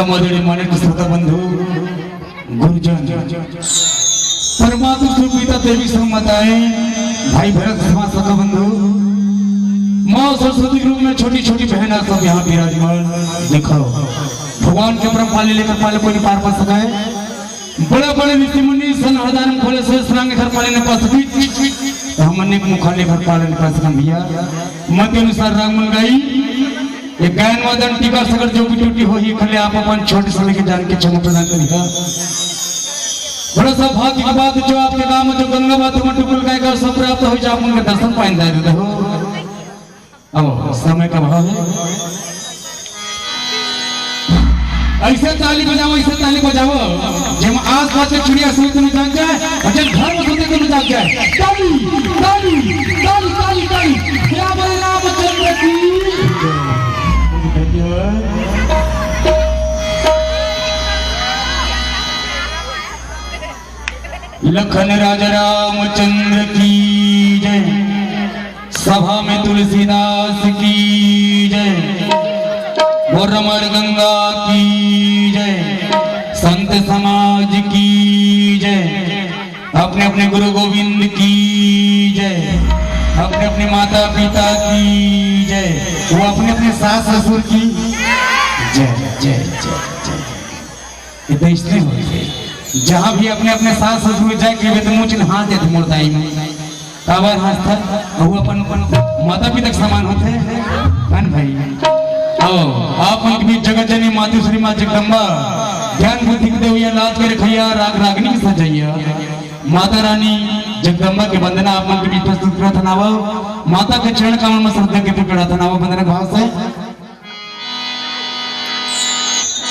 परम आदरणीय माननीय श्रोता बंधु गुरुजन परमात्मा पिता देवी माताएं भाई भरत समाज सखा बंधु माँ सरस्वती के रूप में छोटी छोटी बहना सब यहाँ विराजमान। देखो भगवान के परम पाले लेकर पाले कोई नहीं पार पा सका है। बड़े बड़े ऋषि मुनि सन हजारों खोले से स्नान घर पाले न पा सकी हम अनेक मुखाले घर पाले न पा सका भैया। मत अनुसार राग मन गाई ये गायन वादन टीका सगर जो भी टूटी हो ये खले आप अपन छोटे से लेके जान के क्षमा प्रदान करेगा। बड़ा सा भाग्य की बात जो आपके गांव में जो गंगा माता में टुकल गायकर सब प्राप्त हो जाए उनके दर्शन पाएंगे हो। अब समय का भाव है ऐसे ताली बजाओ जब आस पास के चिड़िया सुनते नहीं जाग जाए और जब घर में सुनते नहीं जाग जाए ताली ताली ताली ताली ताली क्या बोले रामचंद्र की लखन राजा रामचंद्र की जय। सभा में तुलसीदास की जय और रमण गंगा की जय। संत समाज की जय। अपने अपने गुरु गोविंद की जय। अपने अपने माता पिता की जय। वो अपने अपने सास ससुर की जय जय जय जय। इसलिए होते जहाँ भी अपने अपने सास ससुर जाए के तो मुँह हाथ देते मुर्दाई में काबर हंसता वो अपन माता पिता के समान होते हैं भाई। आओ आप उनके बीच जगत जननी माता श्री माँ जगदम्बा ज्ञान बुद्धि के देवैया लाज के रखैया राग रागनी के सजैया माता रानी जगदम्बा के वंदना आप मन के बीच प्रस्तुत करत हनावा। माता के चरण कमल में श्रद्धा के प्रकट हनावा वंदना भाव से